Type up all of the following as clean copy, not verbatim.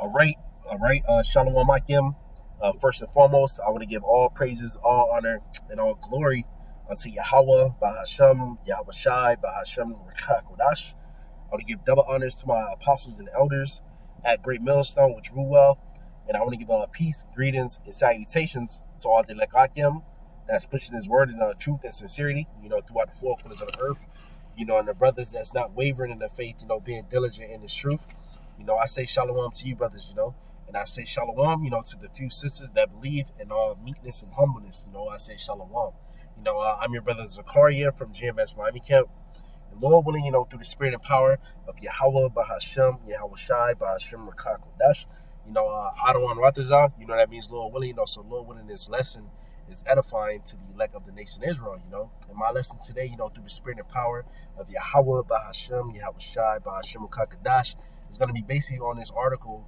All right. Shalom Akim. First and foremost, I want to give all praises, all honor, and all glory unto Yahweh, Bahashem, Yahweh Shai, Bahashem, Rakak Kodash. I want to give double honors to my apostles and elders at Great Millstone, which rule well. And I want to give peace, greetings, and salutations to all the Lekakim that's pushing his word in truth and sincerity, throughout the four corners of the earth. And the brothers that's not wavering in the faith, being diligent in his truth. I say shalom to you, brothers, and I say shalom, to the few sisters that believe in all meekness and humbleness. I say shalom. I'm your brother Zakaria from GMS Miami Camp. And Lord willing, through the spirit and power of Yahweh, Bahashem, Yahweh Shai, Bahashem, Rakak Kodash, Adawan Ratazah, that means Lord willing, so Lord willing, this lesson is edifying to the elect of the nation Israel, And my lesson today, through the spirit and power of Yahweh, Bahashem, Yahweh Shai, Bahashem, Rakak Kodash, is going to be basically on this article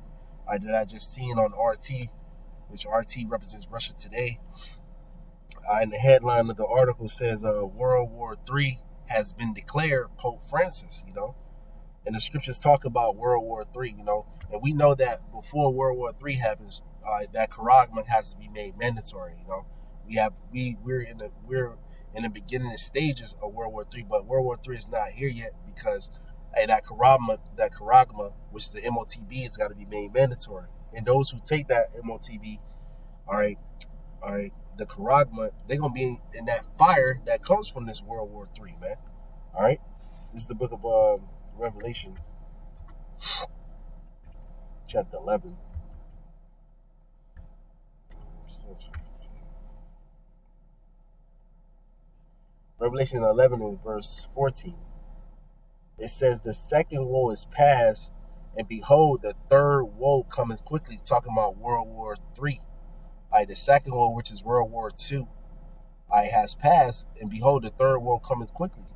that I just seen on RT, which RT represents Russia Today. And the headline of the article says World War III has been declared, Pope Francis, And the scriptures talk about World War III, And we know that before World War III happens, that charagma has to be made mandatory, We're in the beginning stages of World War III, but World War III is not here yet because that charagma, which is the MOTB, has got to be made mandatory. And those who take that MOTB, all right, the charagma, they're gonna be in that fire that comes from this World War III, man. All right, this is the book of Revelation, chapter 11. Revelation 11 and verse 14. It says, the second woe is past, and behold, the third woe cometh quickly, talking about World War III. The second woe, which is World War II, has passed, and behold, the third woe cometh quickly.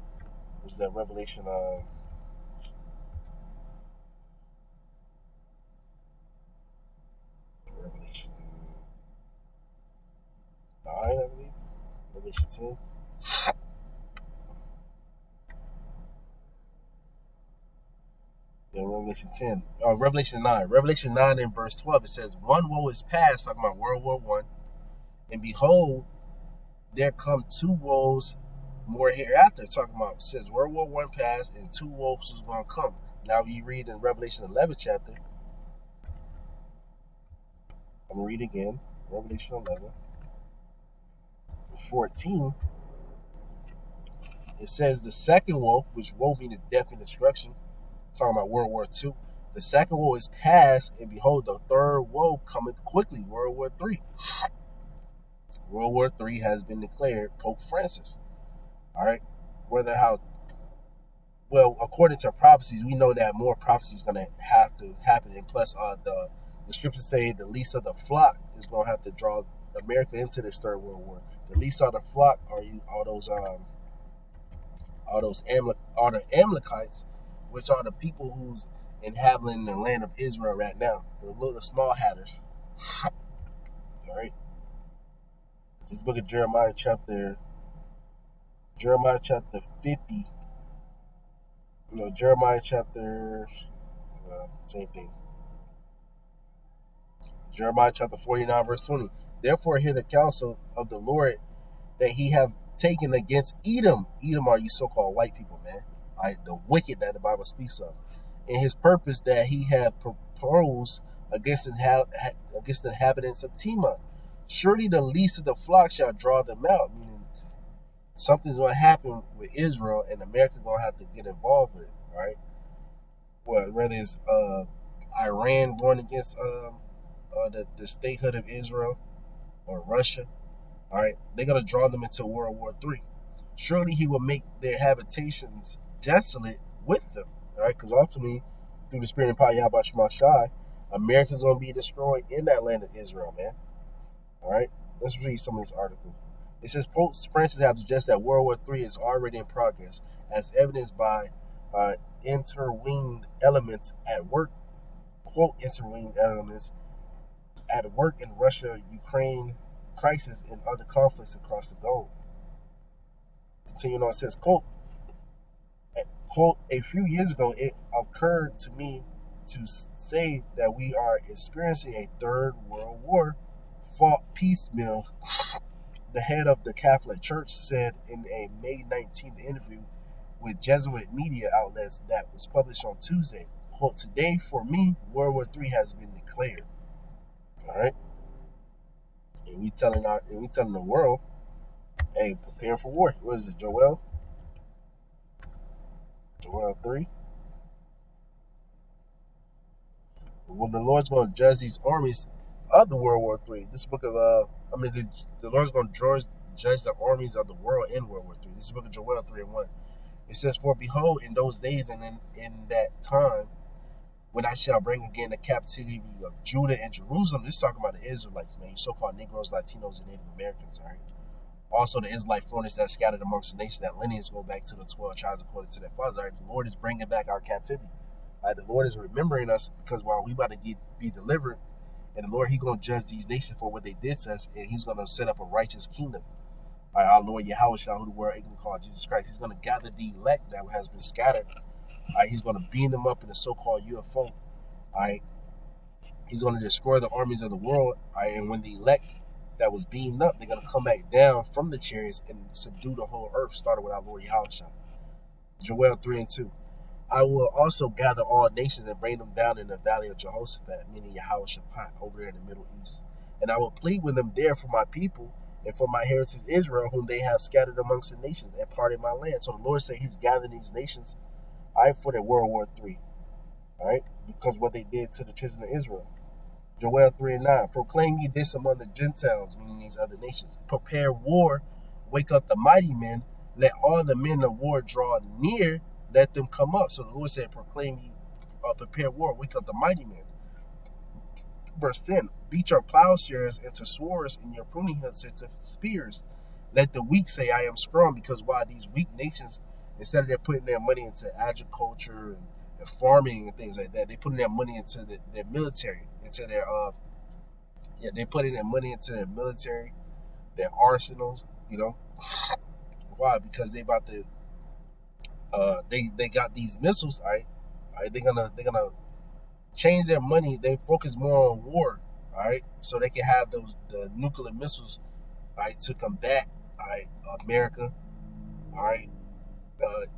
Which is that Revelation, Revelation 9, I believe. Revelation 10. Revelation 10. Revelation 9. Revelation 9 in verse 12, it says, one woe is past, talking about World War I, and behold, there come two woes more hereafter, talking about, it says World War I passed, and two woes is going to come. Now you read in Revelation 11 chapter. I'm going to read again. Revelation 11. 14. It says the second woe, which woe means death and destruction, talking about World War II. The second woe is past, and behold, the third woe cometh quickly, World War III. World War III has been declared, Pope Francis. All right? According to prophecies, we know that more prophecies are going to have to happen. And plus, the scriptures say the least of the flock is going to have to draw America into this third world war. The least of the flock are the Amalekites, which are the people who's inhabiting the land of Israel right now. The little small hatters. All right. This book of Jeremiah chapter 50. Jeremiah chapter, same thing. Jeremiah chapter 49, verse 20. Therefore hear the counsel of the Lord that he have taken against Edom. Edom are you so-called white people, man. All right, the wicked that the Bible speaks of. And his purpose that he have proposed against the inhabitants of Tema. Surely the least of the flock shall draw them out. Meaning something's going to happen with Israel, and America's going to have to get involved with it, right? Whether it's Iran going against the statehood of Israel or Russia, all right, they're going to draw them into World War III. Surely he will make their habitations desolate with them, all right? Because ultimately, through the spirit and power of Yahweh Shema Shai, America's going to be destroyed in that land of Israel, man. All right, let's read some of this article. It says, Pope Francis has suggested that World War III is already in progress, as evidenced by interwinged elements at work, quote, interwinged elements at work in Russia, Ukraine crisis, and other conflicts across the globe. Continuing on, it says, quote, a few years ago, it occurred to me to say that we are experiencing a third world war fought piecemeal. The head of the Catholic Church said in a May 19th interview with Jesuit media outlets that was published on Tuesday, quote, "Today, for me, World War III has been declared." All right? And we telling the world, hey, prepare for war. What is it, Joel? Joel 3. When the Lord's going to judge these armies of the World War III. This book of, the Lord's going to judge the armies of the world in World War III. This is the book of Joel 3 and 1. It says, "For behold, in those days and in that time, when I shall bring again the captivity of Judah and Jerusalem." This is talking about the Israelites, man. So-called Negroes, Latinos, and Native Americans, all right? Also, the Israelite foreigners that scattered amongst the nations, that lineage go back to the 12 tribes according to their fathers. All right? The Lord is bringing back our captivity. All right? The Lord is remembering us because while we about to be delivered, and the Lord, He's going to judge these nations for what they did to us, and He's going to set up a righteous kingdom. All right, our Lord Yahweh, who the world ignorantly called Jesus Christ, He's going to gather the elect that has been scattered. All right? He's going to beam them up in a so-called UFO. All right? He's going to destroy the armies of the world. All right? And when the elect that was beamed up, they're going to come back down from the chariots and subdue the whole earth, starting with our Lord Yahweh. Joel 3 and 2. "I will also gather all nations and bring them down in the valley of Jehoshaphat," meaning Yahweh Shaphat, over there in the Middle East. "And I will plead with them there for my people and for my heritage Israel, whom they have scattered amongst the nations and parted my land." So the Lord said He's gathering these nations, all right, for the World War III, all right, because what they did to the children of Israel. Joel 3 and 9. "Proclaim ye this among the Gentiles," meaning these other nations. "Prepare war, wake up the mighty men, let all the men of war draw near, let them come up." So the Lord said, proclaim ye, prepare war, wake up the mighty men. Verse 10. "Beat your plowshares into swords and your pruning hooks into spears. Let the weak say, I am strong," because while these weak nations, instead of they're putting their money into agriculture and farming and things like that, they're putting their money into their military, into their they're putting their money into their military, their arsenals, you know. Why? Because they about to they got these missiles, all right? All right, they're gonna change their money. They focus more on war, all right, so they can have the nuclear missiles, all right, to combat, all right, America, all right,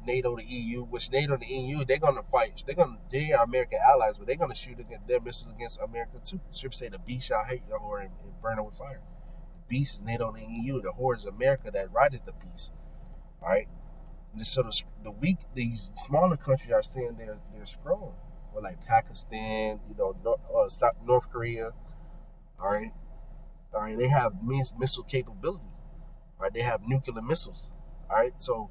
NATO, the EU, which NATO and the EU, they're gonna fight. They are American allies, but they're gonna shoot their missiles against America too. The scripture say the beast shall hate the whore and burn her with fire. The beast is NATO and the EU. The whore is America that rideth the beast. All right. So these smaller countries are saying they're strong, or like Pakistan, North Korea. All right. All right. They have missile capability. All right. They have nuclear missiles. All right. So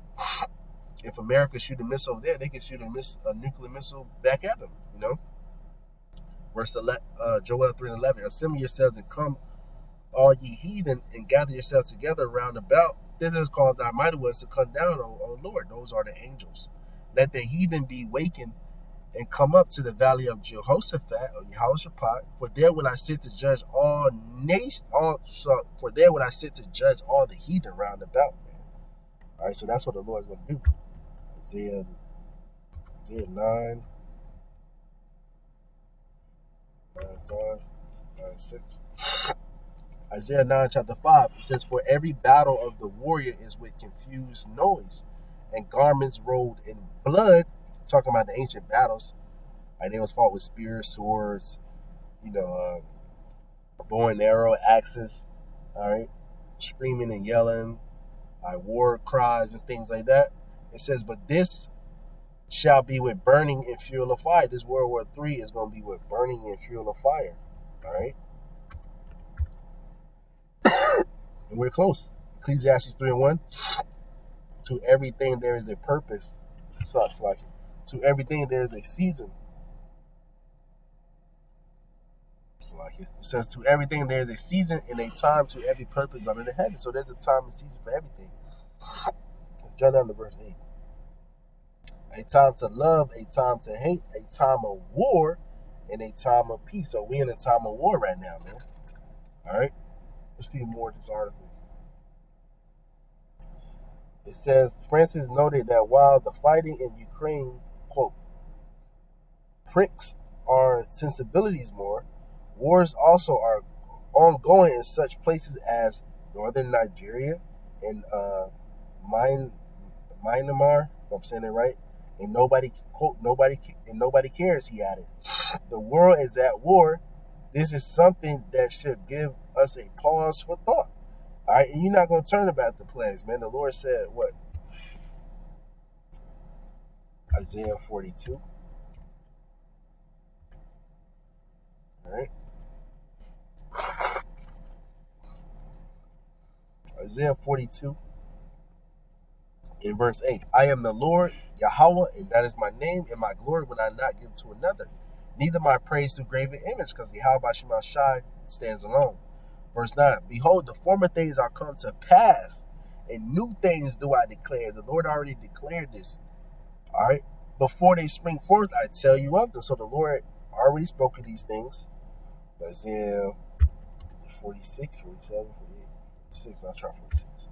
if America shoot a missile there, they can shoot a nuclear missile back at them, you know. Joel 3 and 11. "Assemble yourselves and come, all ye heathen, and gather yourselves together round about. Then is called thy mighty ones to come down, O Lord." Those are the angels. "Let the heathen be wakened and come up to the valley of Jehoshaphat, or Jehoshaphat, for there will I sit to judge all nations. For there will I sit to judge all the heathen round about, man." All right, so that's what the Lord's going to do. Isaiah 9, 5, 9, 6. Isaiah 9, chapter 5, it says, "For every battle of the warrior is with confused noise, and garments rolled in blood." Talking about the ancient battles. Like they was fought with spears, swords, bow and arrow, axes, all right, screaming and yelling, war cries and things like that. It says, "But this shall be with burning and fuel of fire." This World War III is going to be with burning and fuel of fire. All right. And we're close. Ecclesiastes 3 and 1. "To everything there is a purpose." To everything there is a season. It says, "To everything there is a season and a time to every purpose under the heaven." So there's a time and season for everything. Let's jump down to verse 8. "A time to love, a time to hate, a time of war, and a time of peace." So we're in a time of war right now, man. All right. Let's see more of this article. It says, Francis noted that while the fighting in Ukraine, quote, "pricks sensibilities more. Wars also are ongoing in such places as northern Nigeria and Myan- Myanmar, if I'm saying it right, and nobody cares. He added, "The world is at war. This is something that should give us a pause for thought." All right, and you're not gonna turn about the plagues, man. The Lord said, what? Isaiah 42. All right, Isaiah 42 in verse 8. "I am the Lord Yahweh, and that is my name, and my glory will I not give to another, neither my praise to graven image, because Yahweh Shema Shai stands alone." Verse 9, "Behold, the former things are come to pass, and new things do I declare." The Lord already declared this. All right. "Before they spring forth, I tell you of them." So the Lord already spoke of these things. Isaiah 46, 47, 48, 46. I'll try 46.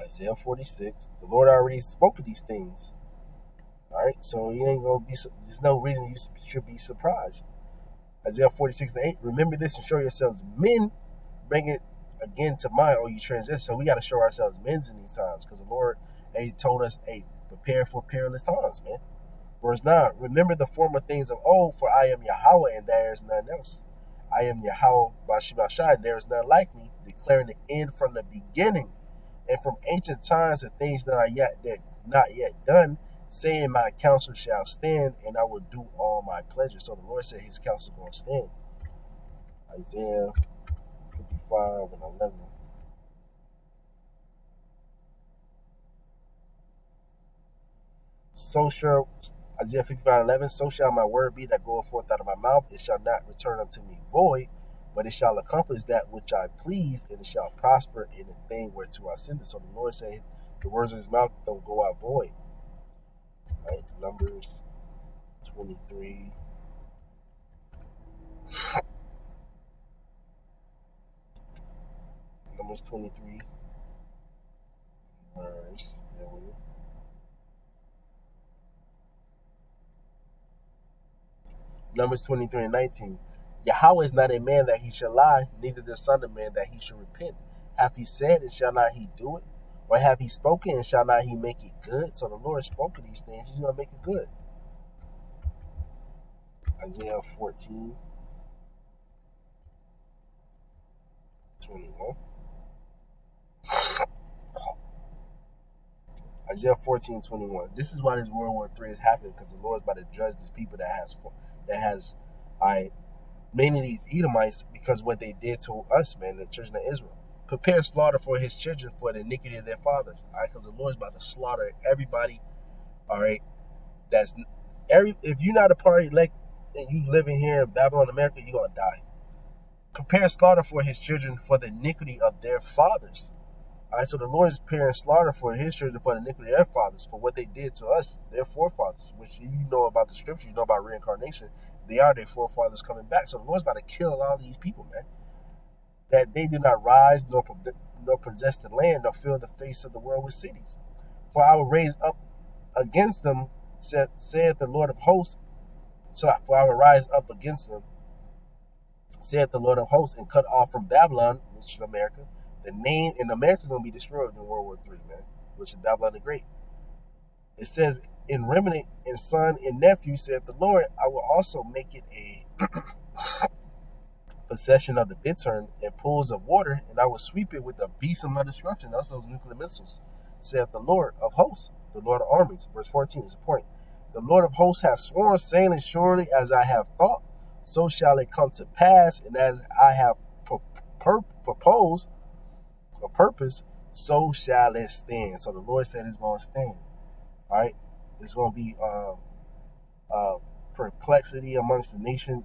Isaiah 46. The Lord already spoke of these things. All right. So you ain't gonna be. There's no reason you should be surprised. Isaiah 46 and 8. "Remember this and show yourselves men. Bring it again to mind, O you transgressors." So we got to show ourselves men in these times, because the Lord, he told us, hey, prepare for perilous times, man. Verse 9, "Remember the former things of old, for I am Yahweh, and there is none else. I am Yahweh Bashimashai, and there is none like me, declaring the end from the beginning, and from ancient times the things not yet done, saying my counsel shall stand, and I will do all my pleasure." So the Lord said his counsel going to stand. Isaiah 55 and 11. So shall Isaiah 55:11. "So shall my word be that goeth forth out of my mouth. It shall not return unto me void, but it shall accomplish that which I please, and it shall prosper in the thing whereto I send it." So the Lord said the words of his mouth don't go out void. Right? Numbers 23. Numbers 23 verse. Numbers 23 and 19. "Yahweh is not a man that he shall lie, neither the son of man that he should repent. Hath he said, and shall not he do it? Or have he spoken, and shall not he make it good?" So the Lord spoke of these things. He's going to make it good. Isaiah 14, 21. Isaiah 14, 21. "This is why this World War III is happening, because the Lord is about to judge these people that has I many of these Edomites, because what they did to us, man, the children of Israel. Prepare slaughter for his children for the iniquity of their fathers. All right, because the Lord's about to slaughter everybody. All right, that's if you're not a part elect and you living here in Babylon, America, you're gonna die. Prepare slaughter for his children for the iniquity of their fathers. All right, so the Lord is preparing slaughter for his children for the iniquity of their fathers, for what they did to us, their forefathers, which you know about the scripture, you know about reincarnation. They are their forefathers coming back. So the Lord's about to kill a lot of these people, man. That they did not rise nor possess the land, nor fill the face of the world with cities. For I will raise up against them, saith the Lord of hosts. So for I will rise up against them, saith the Lord of hosts, and cut off from Babylon, which is America, the name, and America going to be destroyed in World War III, man, which is Babylon the Great. It says, "In remnant and son and nephew, saith the Lord, I will also make it a possession of the bittern and pools of water, and I will sweep it with the beast of my destruction." That's those nuclear missiles, saith the Lord of hosts, the Lord of armies. Verse 14 is the point. "The Lord of hosts hath sworn, saying, as surely as I have thought, so shall it come to pass, and as I have proposed or purpose, so shall it stand." So the Lord said it's going to stand. All right, it's going to be perplexity amongst the nation.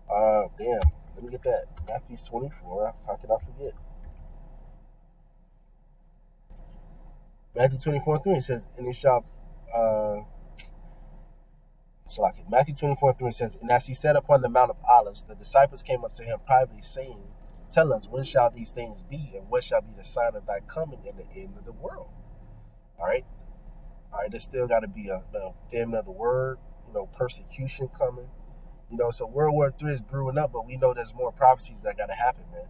Damn, let me get that. Matthew 24. How can I forget? Matthew 24:3, it says, "And it shall." Matthew 24:3 says, "And as he sat upon the Mount of Olives, the disciples came up to him privately, saying, Tell us, when shall these things be, and what shall be the sign of thy coming in the end of the world?" All right. All right, there's still got to be the famine of the word, persecution coming. So World War III is brewing up, but we know there's more prophecies that got to happen, man.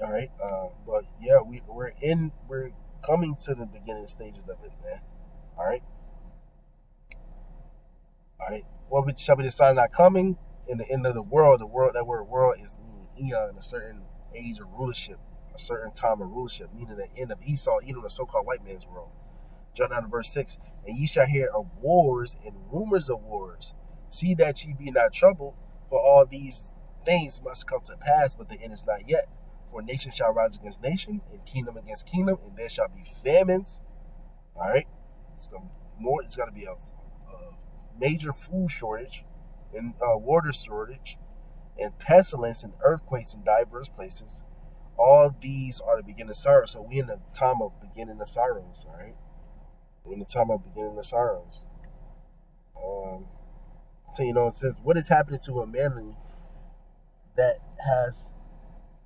All right, but yeah, we're coming to the beginning stages of it, man. All right, all right. What shall be the sign not coming in the end of the world? The world, that word world is meaning eon, a certain age of rulership, a certain time of rulership, meaning the end of Esau, even the so-called white man's world. John 9 verse 6. And ye shall hear of wars and rumors of wars. See that ye be not troubled, for all these things must come to pass, but the end is not yet. For nation shall rise against nation, and kingdom against kingdom, and there shall be famines. All right, it's going to be a major food shortage, and water shortage, and pestilence and earthquakes in diverse places. All these are the beginning of sorrow. So we in the time of beginning of sorrows. All right, in the time of beginning of sorrows. Um, so it says, what is happening to humanity that has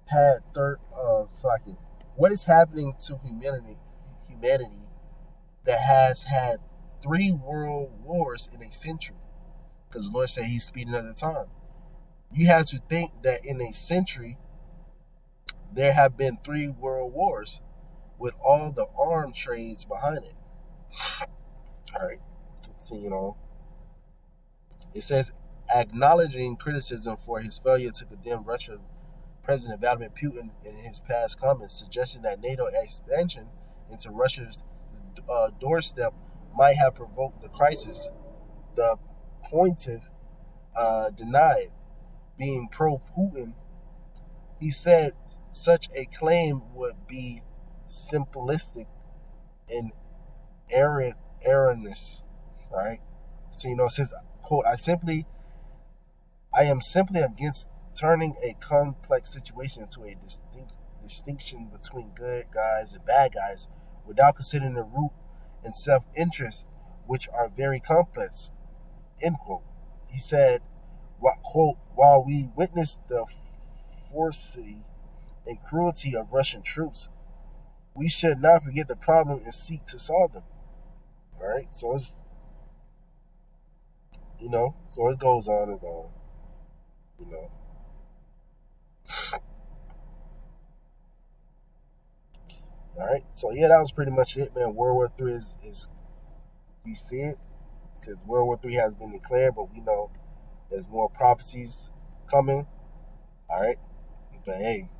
had what is happening to humanity that has had 3 world wars in a century? Because the Lord said He's speeding up the time. You have to think that in a century there have been 3 world wars with all the arm trades behind it. All right, so it says, acknowledging criticism for his failure to condemn Russia, President Vladimir Putin in his past comments, suggesting that NATO expansion into Russia's doorstep might have provoked the crisis. The pontiff denied being pro-Putin. He said such a claim would be simplistic and erroneous. All right. So it says, quote, I am simply against turning a complex situation into a distinction between good guys and bad guys without considering the root and self-interest, which are very complex, end quote. He said, quote, while we witness the ferocity and cruelty of Russian troops, we should not forget the problem and seek to solve them. All right, so so it goes on and on. All right, so yeah, that was pretty much it, man. World War III is you see it. It says World War III has been declared, but we know there's more prophecies coming. All right, but hey,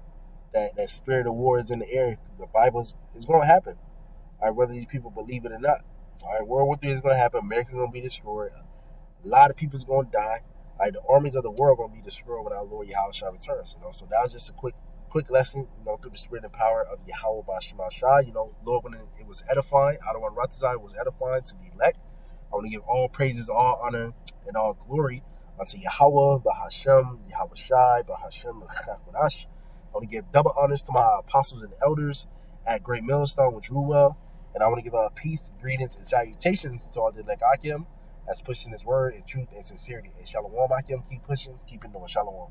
that spirit of war is in the air. The Bible's is going to happen. All right, whether these people believe it or not. All right, World War III is going to happen. America's going to be destroyed. A lot of people's going to die. All right, the armies of the world are going to be destroyed when our Lord Yahweh returns. So that was just a quick lesson, through the spirit and power of Yahweh Bashima Shah. Lord, when it was edifying, Adawan Ratazai was edifying to the elect. I want to give all praises, all honor, and all glory unto Yahweh, Bahashem, Yahweh Shai, Bahashem, Rechakodash. I want to give double honors to my apostles and elders at Great Millstone with Rumours. And I want to give peace, greetings, and salutations to all the elect Akim that's pushing His word in truth and sincerity. And Shalom Akim, keep pushing, keep it doing. Shalom.